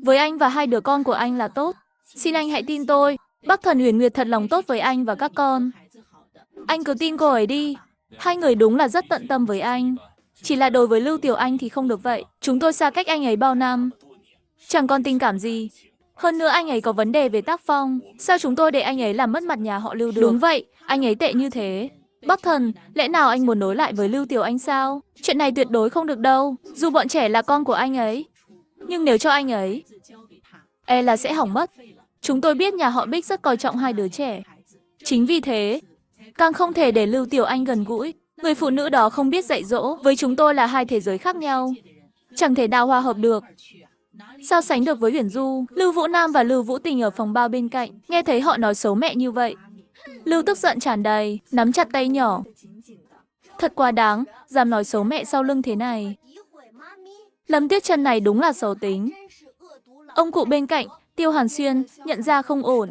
Với anh và hai đứa con của anh là tốt. Xin anh hãy tin tôi. Bắc Thần Huyền Nguyệt thật lòng tốt với anh và các con. Anh cứ tin cô ấy đi. Hai người đúng là rất tận tâm với anh. Chỉ là đối với Lưu Tiểu Anh thì không được vậy. Chúng tôi xa cách anh ấy bao năm. Chẳng còn tình cảm gì. Hơn nữa anh ấy có vấn đề về tác phong. Sao chúng tôi để anh ấy làm mất mặt nhà họ Lưu được? Đúng vậy, anh ấy tệ như thế. Bắc Thần, lẽ nào anh muốn nối lại với Lưu Tiểu Anh sao? Chuyện này tuyệt đối không được đâu. Dù bọn trẻ là con của anh ấy. Nhưng nếu cho anh ấy, e là sẽ hỏng mất. Chúng tôi biết nhà họ Bích rất coi trọng hai đứa trẻ. Chính vì thế, càng không thể để Lưu Tiểu Anh gần gũi. Người phụ nữ đó không biết dạy dỗ, với chúng tôi là hai thế giới khác nhau. Chẳng thể nào hòa hợp được. Sao sánh được với Huyền Du, Lưu Vũ Nam và Lưu Vũ Tình ở phòng bao bên cạnh, nghe thấy họ nói xấu mẹ như vậy. Lưu tức giận tràn đầy, nắm chặt tay nhỏ. Thật quá đáng, dám nói xấu mẹ sau lưng thế này. Lâm Tuyết Chân này đúng là xấu tính. Ông cụ bên cạnh, Tiêu Hàn Xuyên, nhận ra không ổn.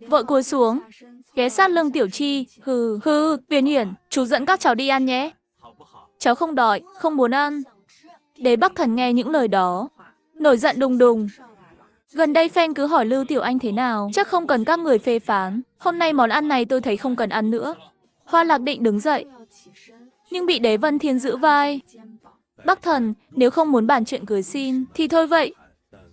Vội cúi xuống, ghé sát lưng Tiểu Chi, hừ, Huyền Huyền, chú dẫn các cháu đi ăn nhé. Cháu không đói, không muốn ăn. Đế Bắc Thần nghe những lời đó, nổi giận đùng đùng. Gần đây fan cứ hỏi Lưu Tiểu Anh thế nào, chắc không cần các người phê phán. Hôm nay món ăn này tôi thấy không cần ăn nữa. Hoa Lạc định đứng dậy, nhưng bị Đế Vân Thiên giữ vai. Bắc Thần, nếu không muốn bàn chuyện cưới xin, thì thôi vậy.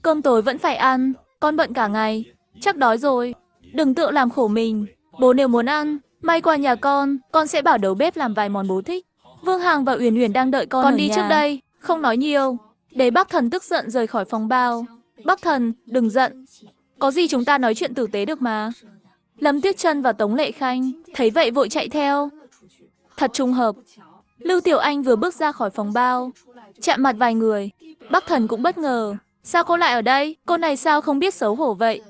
Cơm tối vẫn phải ăn, con bận cả ngày, chắc đói rồi. Đừng tự làm khổ mình, bố nếu muốn ăn, may qua nhà con sẽ bảo đầu bếp làm vài món bố thích. Vương Hằng và Uyển Uyển đang đợi con ở đi nhà. trước đây, không nói nhiều. Đế Bắc Thần tức giận rời khỏi phòng bao. Bắc Thần, đừng giận. Có gì chúng ta nói chuyện tử tế được mà. Lâm Tuyết Chân và Tống Lệ Khanh thấy vậy vội chạy theo. Thật trùng hợp. Lưu Tiểu Anh vừa bước ra khỏi phòng bao, chạm mặt vài người. Bắc Thần cũng bất ngờ. Sao cô lại ở đây? Cô này sao không biết xấu hổ vậy?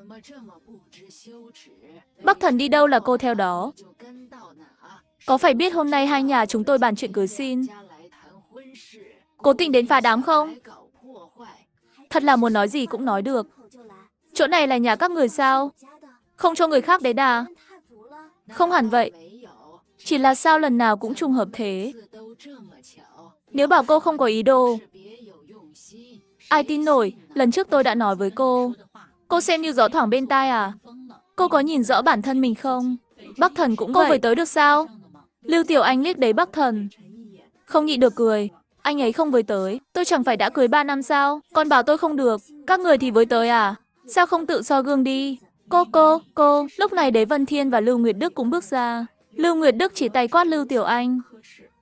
Bắc Thần đi đâu là cô theo đó. Có phải biết hôm nay hai nhà chúng tôi bàn chuyện cưới xin? Cố tình đến phá đám không? Thật là muốn nói gì cũng nói được. Chỗ này là nhà các người sao? Không cho người khác đến à? Không hẳn vậy. Chỉ là sao lần nào cũng trùng hợp thế. Nếu bảo cô không có ý đồ, ai tin nổi, lần trước tôi đã nói với cô. Cô xem như gió thoảng bên tai à? Cô có nhìn rõ bản thân mình không? Bắc Thần cũng vậy. Cô với tới được sao? Lưu Tiểu Anh liếc đấy Bắc Thần. Không nhịn được cười. Anh ấy không với tới, tôi chẳng phải đã cưới 3 năm sao? Còn bảo tôi không được, các người thì với tới à? Sao không tự soi gương đi? Cô. Lúc này Đế Vân Thiên và Lưu Nguyệt Đức cũng bước ra. Lưu Nguyệt Đức chỉ tay quát Lưu Tiểu Anh.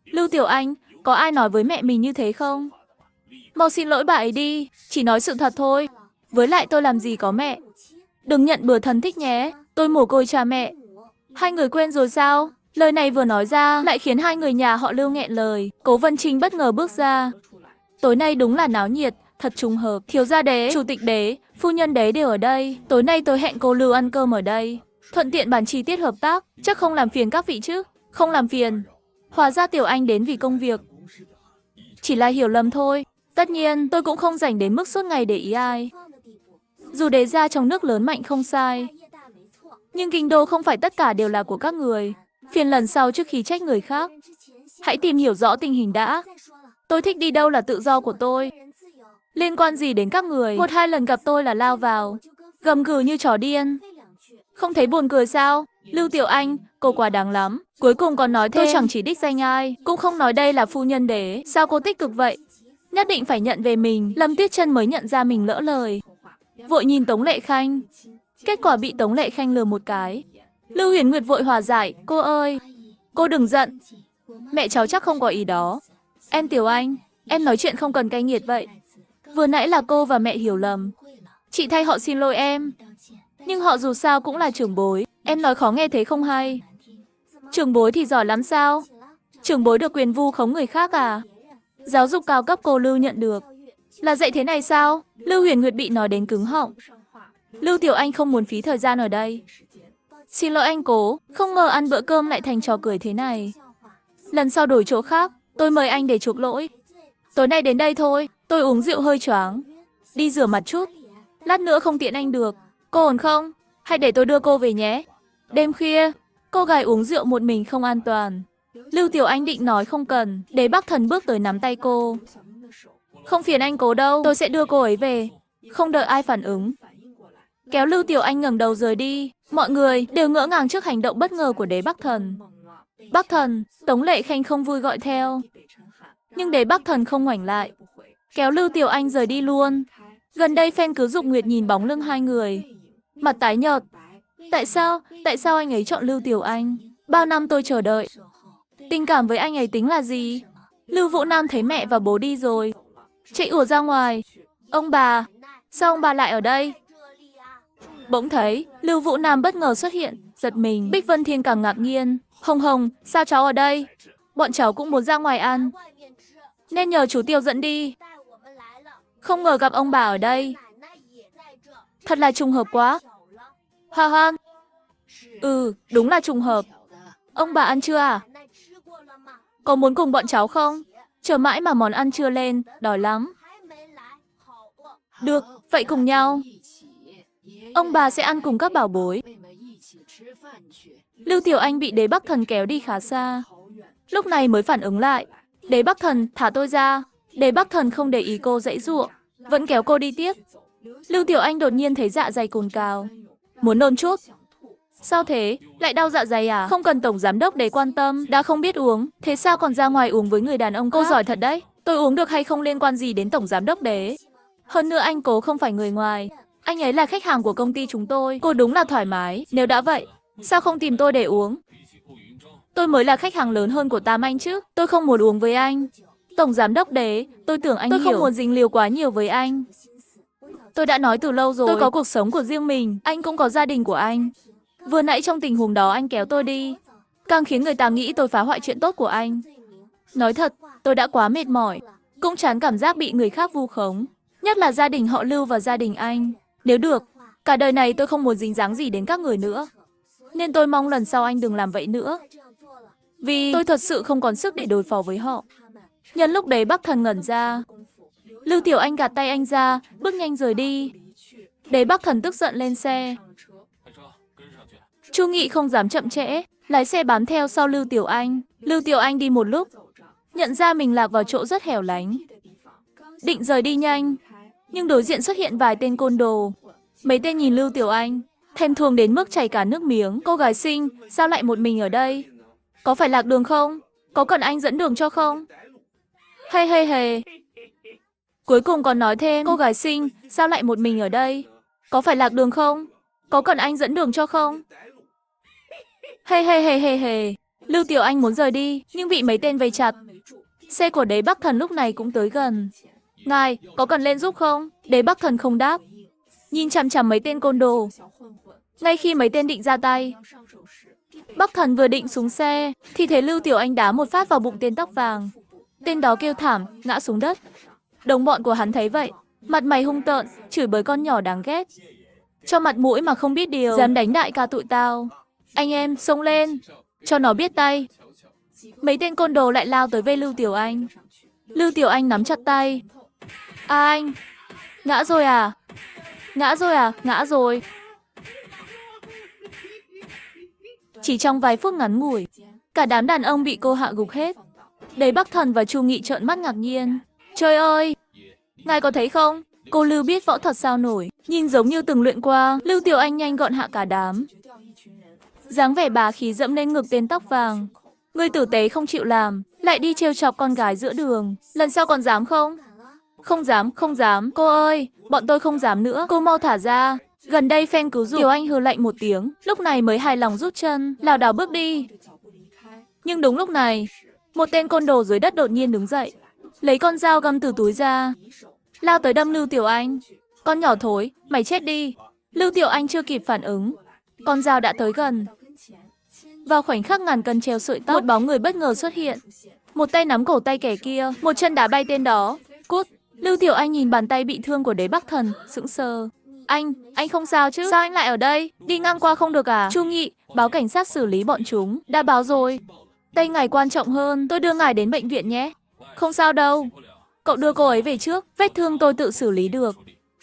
Lưu Tiểu Anh, có ai nói với mẹ mình như thế không? Mau xin lỗi bà ấy đi, chỉ nói sự thật thôi. Với lại tôi làm gì có mẹ. Đừng nhận bừa thân thích nhé, tôi mồ côi cha mẹ. Hai người quên rồi sao? Lời này vừa nói ra lại khiến hai người nhà họ Lưu nghẹn lời. Cố Vân Trinh bất ngờ bước ra. Tối nay đúng là náo nhiệt, thật trùng hợp. Thiếu gia Đế, chủ tịch Đế, phu nhân Đế đều ở đây. Tối nay tôi hẹn cô Lưu ăn cơm ở đây. Thuận tiện bàn chi tiết hợp tác, chắc không làm phiền các vị chứ? Không làm phiền. Hóa ra Tiểu Anh đến vì công việc. Chỉ là hiểu lầm thôi. Tất nhiên, tôi cũng không rảnh đến mức suốt ngày để ý ai. Dù Đế gia trong nước lớn mạnh không sai, nhưng kinh đô không phải tất cả đều là của các người. Phiền lần sau trước khi trách người khác, hãy tìm hiểu rõ tình hình đã. Tôi thích đi đâu là tự do của tôi. Liên quan gì đến các người? Một hai lần gặp tôi là lao vào, gầm gừ như chó điên. Không thấy buồn cười sao? Lưu Tiểu Anh, cô quá đáng lắm. Cuối cùng còn nói thêm, tôi chẳng chỉ đích danh ai, cũng không nói đây là phu nhân Đế. Sao cô tích cực vậy? Nhất định phải nhận về mình. Lâm Tuyết Chân mới nhận ra mình lỡ lời, vội nhìn Tống Lệ Khanh. Kết quả bị Tống Lệ Khanh lừa một cái. Lưu Huyền Nguyệt vội hòa giải, cô ơi, cô đừng giận. Mẹ cháu chắc không có ý đó. Em Tiểu Anh, em nói chuyện không cần cay nghiệt vậy. Vừa nãy là cô và mẹ hiểu lầm. Chị thay họ xin lỗi em. Nhưng họ dù sao cũng là trưởng bối. Em nói khó nghe thế không hay. Trưởng bối thì giỏi lắm sao? Trưởng bối được quyền vu khống người khác à? Giáo dục cao cấp cô Lưu nhận được là dạy thế này sao? Lưu Huyền Nguyệt bị nói đến cứng họng. Lưu Tiểu Anh không muốn phí thời gian ở đây. Xin lỗi anh Cố, không ngờ ăn bữa cơm lại thành trò cười thế này. Lần sau đổi chỗ khác, tôi mời anh để chuộc lỗi. Tối nay đến đây thôi, tôi uống rượu hơi choáng. Đi rửa mặt chút, lát nữa không tiện anh được. Cô ổn không? Hay để tôi đưa cô về nhé? Đêm khuya, cô gái uống rượu một mình không an toàn. Lưu Tiểu Anh định nói không cần, Đế Bắc Thần bước tới nắm tay cô. Không phiền anh Cố đâu, tôi sẽ đưa cô ấy về. Không đợi ai phản ứng, kéo Lưu Tiểu Anh ngẩng đầu rời đi. Mọi người đều ngỡ ngàng trước hành động bất ngờ của Đế Bắc Thần. Bắc Thần, Tống Lệ Khanh không vui gọi theo. Nhưng Đế Bắc Thần không ngoảnh lại, kéo Lưu Tiểu Anh rời đi luôn. Gần đây fan cứ Dục Nguyệt nhìn bóng lưng hai người, mặt tái nhợt. Tại sao anh ấy chọn Lưu Tiểu Anh? Bao năm tôi chờ đợi. Tình cảm với anh ấy tính là gì? Lưu Vũ Nam thấy mẹ và bố đi rồi, chạy ùa ra ngoài. Ông bà, sao ông bà lại ở đây? Bỗng thấy Lưu Vũ Nam bất ngờ xuất hiện, giật mình. Bích Vân Thiên càng ngạc nhiên. Hồng Hồng, sao cháu ở đây? Bọn cháu cũng muốn ra ngoài ăn, nên nhờ chú Tiêu dẫn đi. Không ngờ gặp ông bà ở đây. Thật là trùng hợp quá. Ha ha. Đúng là trùng hợp. Ông bà ăn chưa à? Có muốn cùng bọn cháu không? Chờ mãi mà món ăn chưa lên, đói lắm. Được, vậy cùng nhau. Ông bà sẽ ăn cùng các bảo bối. Lưu Tiểu Anh bị Đế Bắc Thần kéo đi khá xa, lúc này mới phản ứng lại. Đế Bắc Thần, thả tôi ra. Đế Bắc Thần không để ý cô giãy giụa, vẫn kéo cô đi tiếp. Lưu Tiểu Anh đột nhiên thấy dạ dày cồn cào, muốn nôn chút. Sao thế? Lại đau dạ dày à? Không cần tổng giám đốc Đế quan tâm, đã không biết uống, thế sao còn ra ngoài uống với người đàn ông? Cô giỏi thật đấy. Tôi uống được hay không liên quan gì đến tổng giám đốc Đế. Hơn nữa anh Cố không phải người ngoài, anh ấy là khách hàng của công ty chúng tôi. Cô đúng là thoải mái. Nếu đã vậy, sao không tìm tôi để uống? Tôi mới là khách hàng lớn hơn của Tam Anh chứ. Tôi không muốn uống với anh. Tổng giám đốc Đế, tôi tưởng anh hiểu. Tôi không muốn dính líu quá nhiều với anh. Tôi đã nói từ lâu rồi, tôi có cuộc sống của riêng mình, anh cũng có gia đình của anh. Vừa nãy trong tình huống đó anh kéo tôi đi, càng khiến người ta nghĩ tôi phá hoại chuyện tốt của anh. Nói thật, tôi đã quá mệt mỏi, cũng chán cảm giác bị người khác vu khống, nhất là gia đình họ Lưu và gia đình anh. Nếu được, cả đời này tôi không muốn dính dáng gì đến các người nữa. Nên tôi mong lần sau anh đừng làm vậy nữa, vì tôi thật sự không còn sức để đối phó với họ. Nhân lúc đấy Bắc Thần ngẩn ra, Lưu Tiểu Anh gạt tay anh ra, bước nhanh rời đi. Đế Bắc Thần tức giận lên xe. Chu Nghị không dám chậm trễ, lái xe bám theo sau Lưu Tiểu Anh. Lưu Tiểu Anh đi một lúc, nhận ra mình lạc vào chỗ rất hẻo lánh, định rời đi nhanh, nhưng đối diện xuất hiện vài tên côn đồ. Mấy tên nhìn Lưu Tiểu Anh, thèm thuồng đến mức chảy cả nước miếng. Cô gái xinh, sao lại một mình ở đây? Có phải lạc đường không? Có cần anh dẫn đường cho không? Hay hay hề. Cuối cùng còn nói thêm, cô gái xinh, sao lại một mình ở đây? Có phải lạc đường không? Có cần anh dẫn đường cho không? Hay hay hề hề hề. Lưu Tiểu Anh muốn rời đi, nhưng bị mấy tên vây chặt. Xe của Đế Bắc Thần lúc này cũng tới gần. Ngài, có cần lên giúp không? Đế Bắc Thần không đáp, nhìn chằm chằm mấy tên côn đồ. Ngay khi mấy tên định ra tay, Bắc Thần vừa định xuống xe, thì thấy Lưu Tiểu Anh đá một phát vào bụng tên tóc vàng. Tên đó kêu thảm, ngã xuống đất. Đồng bọn của hắn thấy vậy, mặt mày hung tợn, chửi bới con nhỏ đáng ghét. Cho mặt mũi mà không biết điều, dám đánh đại ca tụi tao. Anh em, xông lên, cho nó biết tay. Mấy tên côn đồ lại lao tới vây Lưu Tiểu Anh. Lưu Tiểu Anh nắm chặt tay. À anh, ngã rồi à? Ngã rồi à? Ngã rồi. Chỉ trong vài phút ngắn ngủi, cả đám đàn ông bị cô hạ gục hết. Đế Bắc Thần và Chu Nghị trợn mắt ngạc nhiên. Trời ơi, ngài có thấy không? Cô Lưu biết võ thuật sao nổi, nhìn giống như từng luyện qua. Lưu Tiểu Anh nhanh gọn hạ cả đám, dáng vẻ bá khí dẫm lên ngực tên tóc vàng. Người tử tế không chịu làm, lại đi trêu chọc con gái giữa đường. Lần sau còn dám không? Không dám, không dám. Cô ơi, bọn tôi không dám nữa. Cô mau thả ra. Gần đây fan cứu giúp. Tiểu Anh hừ lạnh một tiếng, lúc này mới hài lòng rút chân, lảo đảo bước đi. Nhưng đúng lúc này, một tên côn đồ dưới đất đột nhiên đứng dậy, lấy con dao găm từ túi ra, lao tới đâm Lưu Tiểu Anh. Con nhỏ thối, mày chết đi. Lưu Tiểu Anh chưa kịp phản ứng, con dao đã tới gần. Vào khoảnh khắc ngàn cân treo sợi tóc, một bóng người bất ngờ xuất hiện. Một tay nắm cổ tay kẻ kia, một chân đá bay tên đó. Cút. Lưu Tiểu Anh nhìn bàn tay bị thương của Đế Bắc Thần, sững sờ. Anh không sao chứ? Sao anh lại ở đây? Đi ngang qua không được à? Chu Nghị, báo cảnh sát xử lý bọn chúng. Đã báo rồi. Tay ngài quan trọng hơn, tôi đưa ngài đến bệnh viện nhé. Không sao đâu. Cậu đưa cô ấy về trước, vết thương tôi tự xử lý được.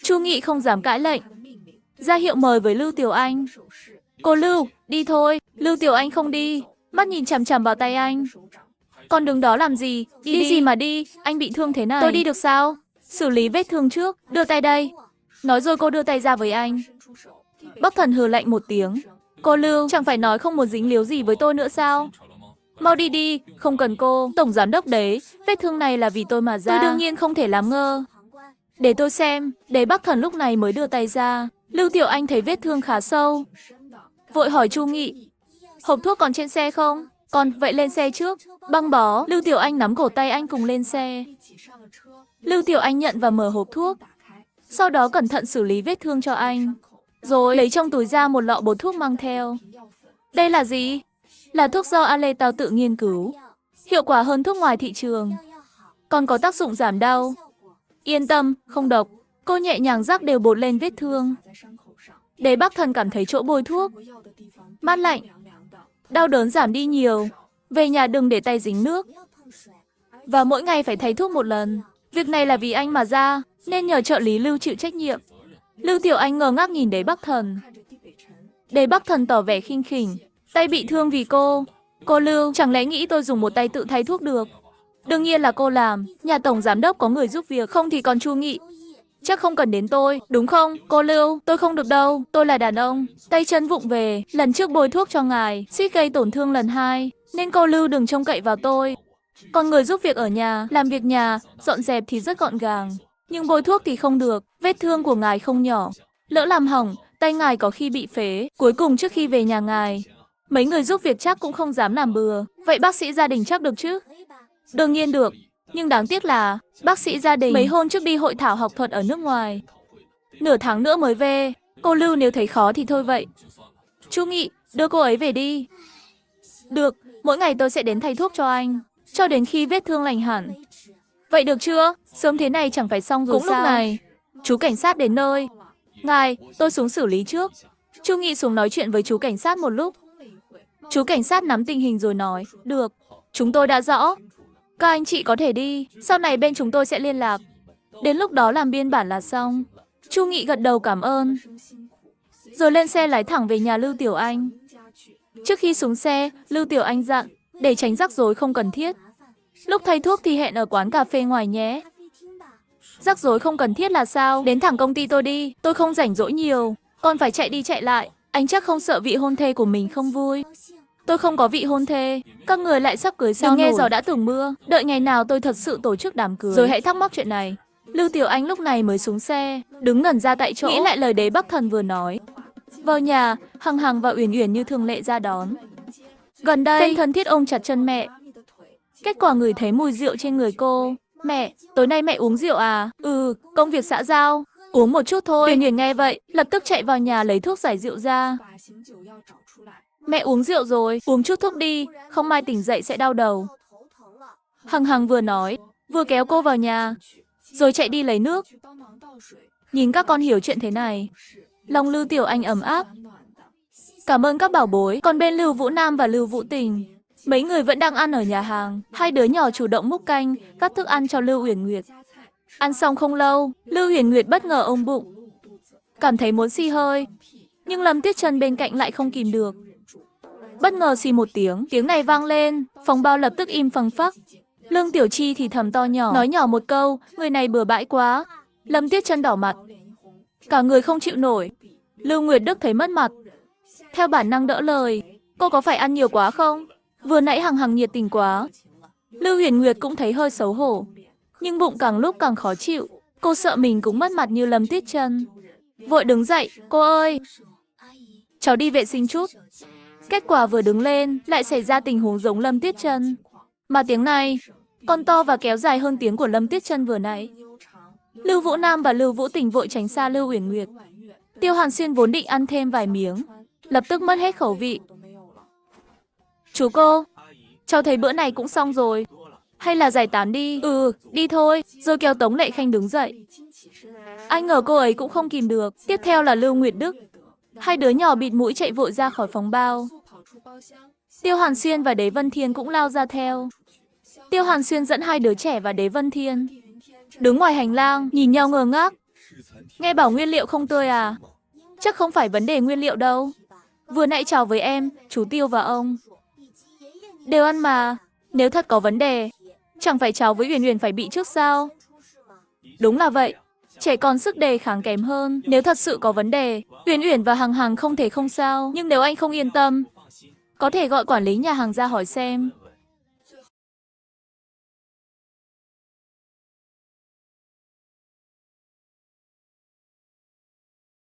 Chu Nghị không dám cãi lệnh, ra hiệu mời với Lưu Tiểu Anh. Cô Lưu, đi thôi. Lưu Tiểu Anh không đi, mắt nhìn chằm chằm vào tay anh. Con đứng đó làm gì? Đi gì mà đi? Anh bị thương thế này. Tôi đi được sao? Xử lý vết thương trước, đưa tay đây. Nói rồi cô đưa tay ra với anh. Bắc Thần hừ lạnh một tiếng. Cô Lưu, chẳng phải nói không muốn dính líu gì với tôi nữa sao? Mau đi đi, không cần cô, tổng giám đốc đấy, vết thương này là vì tôi mà ra. Tôi đương nhiên không thể làm ngơ. Để tôi xem, để Bắc Thần lúc này mới đưa tay ra. Lưu Tiểu Anh thấy vết thương khá sâu. Vội hỏi Chu Nghị, hộp thuốc còn trên xe không? Còn vậy lên xe trước. Băng bó, Lưu Tiểu Anh nắm cổ tay anh cùng lên xe. Lưu Tiểu Anh nhận và mở hộp thuốc. Sau đó cẩn thận xử lý vết thương cho anh. Rồi lấy trong túi ra một lọ bột thuốc mang theo. Đây là gì? Là thuốc do Ale Tao tự nghiên cứu. Hiệu quả hơn thuốc ngoài thị trường. Còn có tác dụng giảm đau. Yên tâm, không độc. Cô nhẹ nhàng rắc đều bột lên vết thương. Để Bắc Thần cảm thấy chỗ bôi thuốc mát lạnh. Đau đớn giảm đi nhiều. Về nhà đừng để tay dính nước. Và mỗi ngày phải thay thuốc một lần. Việc này là vì anh mà ra, nên nhờ trợ lý Lưu chịu trách nhiệm. Lưu Tiểu Anh ngơ ngác nhìn Đế Bắc Thần. Đế Bắc Thần tỏ vẻ khinh khỉnh. Tay bị thương vì cô. Cô Lưu, chẳng lẽ nghĩ tôi dùng một tay tự thay thuốc được? Đương nhiên là cô làm. Nhà tổng giám đốc có người giúp việc, không thì còn Chu Nghị. Chắc không cần đến tôi, đúng không? Cô Lưu, tôi không được đâu. Tôi là đàn ông. Tay chân vụng về. Lần trước bôi thuốc cho ngài, suýt gây tổn thương lần 2. Nên cô Lưu đừng trông cậy vào tôi. Còn người giúp việc ở nhà, làm việc nhà, dọn dẹp thì rất gọn gàng. Nhưng bôi thuốc thì không được. Vết thương của ngài không nhỏ. Lỡ làm hỏng, tay ngài có khi bị phế. Cuối cùng trước khi về nhà ngài, mấy người giúp việc chắc cũng không dám làm bừa. Vậy bác sĩ gia đình chắc được chứ? Đương nhiên được. Nhưng đáng tiếc là bác sĩ gia đình mấy hôm trước đi hội thảo học thuật ở nước ngoài. Nửa tháng nữa mới về. Cô Lưu nếu thấy khó thì thôi vậy. Chu Nghị, đưa cô ấy về đi. Được, mỗi ngày tôi sẽ đến thay thuốc cho anh, cho đến khi vết thương lành hẳn. Vậy được chưa? Sớm thế này chẳng phải xong rồi. Cũng sao? Lúc này, chú cảnh sát đến nơi. Ngài, tôi xuống xử lý trước. Chu Nghị xuống nói chuyện với chú cảnh sát một lúc. Chú cảnh sát nắm tình hình rồi nói, được, chúng tôi đã rõ. Các anh chị có thể đi, sau này bên chúng tôi sẽ liên lạc. Đến lúc đó làm biên bản là xong. Chu Nghị gật đầu cảm ơn. Rồi lên xe lái thẳng về nhà Lưu Tiểu Anh. Trước khi xuống xe, Lưu Tiểu Anh dặn, để tránh rắc rối không cần thiết. Lúc thay thuốc thì hẹn ở quán cà phê ngoài nhé. Rắc rối không cần thiết là sao? Đến thẳng công ty tôi đi, tôi không rảnh rỗi nhiều. Còn phải chạy đi chạy lại, anh chắc không sợ vị hôn thê của mình không vui. Tôi không có vị hôn thê, các người lại sắp cưới sao? Đừng nghe gió đã tưởng mưa, đợi ngày nào tôi thật sự tổ chức đám cưới rồi hãy thắc mắc chuyện này. Lưu Tiểu Anh lúc này mới xuống xe, đứng ngẩn ra tại chỗ, nghĩ lại lời Đế Bắc Thần vừa nói. Vào nhà, Hằng Hằng và Uyển Uyển như thường lệ ra đón. Gần đây, Phên thân thiết ôm chặt chân mẹ. Kết quả ngửi thấy mùi rượu trên người cô. Mẹ, tối nay mẹ uống rượu à? Ừ, công việc xã giao. Uống một chút thôi. Uyển Uyển nghe vậy, lập tức chạy vào nhà lấy thuốc giải rượu ra. Mẹ uống rượu rồi, uống chút thuốc đi, không mai tỉnh dậy sẽ đau đầu. Hằng Hằng vừa nói, vừa kéo cô vào nhà, rồi chạy đi lấy nước. Nhìn các con hiểu chuyện thế này, lòng Lưu Tiểu Anh ấm áp. Cảm ơn các bảo bối. Còn bên Lưu Vũ Nam và Lưu Vũ Tình, mấy người vẫn đang ăn ở nhà hàng. Hai đứa nhỏ chủ động múc canh, cắt thức ăn cho Lưu Uyển Nguyệt. Ăn xong không lâu, Lưu Uyển Nguyệt bất ngờ ôm bụng, cảm thấy muốn xì hơi. Nhưng Lâm Tuyết Trân bên cạnh lại không kìm được. Bất ngờ xì một tiếng, tiếng này vang lên, phòng bao lập tức im phăng phắc. Lương Tiểu Chi thì thầm to nhỏ, nói nhỏ một câu, người này bừa bãi quá. Lâm Tuyết Trân đỏ mặt, cả người không chịu nổi. Lưu Nguyệt Đức thấy mất mặt, theo bản năng đỡ lời, cô có phải ăn nhiều quá không? Vừa nãy Hằng Hằng nhiệt tình quá. Lưu Huyền Nguyệt cũng thấy hơi xấu hổ, nhưng bụng càng lúc càng khó chịu. Cô sợ mình cũng mất mặt như Lâm Tuyết Trân. Vội đứng dậy, cô ơi, cháu đi vệ sinh chút. Kết quả vừa đứng lên, lại xảy ra tình huống giống Lâm Tuyết Trân. Mà tiếng này còn to và kéo dài hơn tiếng của Lâm Tuyết Trân vừa nãy. Lưu Vũ Nam và Lưu Vũ Tình vội tránh xa Lưu Uyển Nguyệt. Tiêu Hàn Xuyên vốn định ăn thêm vài miếng, lập tức mất hết khẩu vị. Chú cô, cháu thấy bữa này cũng xong rồi. Hay là giải tán đi? Ừ, đi thôi. Rồi kéo Tống Lệ Khanh đứng dậy. Anh ngờ cô ấy cũng không kìm được. Tiếp theo là Lưu Nguyệt Đức. Hai đứa nhỏ bịt mũi chạy vội ra khỏi phòng bao. Tiêu Hàn Xuyên và Đế Vân Thiên cũng lao ra theo. Tiêu Hàn Xuyên dẫn hai đứa trẻ và Đế Vân Thiên đứng ngoài hành lang, nhìn nhau ngơ ngác. Nghe bảo nguyên liệu không tươi à? Chắc không phải vấn đề nguyên liệu đâu. Vừa nãy chào với em, chú Tiêu và ông đều ăn mà. Nếu thật có vấn đề, chẳng phải cháu với Uyển Uyển phải bị trước sao? Đúng là vậy. Trẻ con sức đề kháng kém hơn. Nếu thật sự có vấn đề, Uyển Uyển và Hằng Hằng không thể không sao. Nhưng nếu anh không yên tâm, có thể gọi quản lý nhà hàng ra hỏi xem.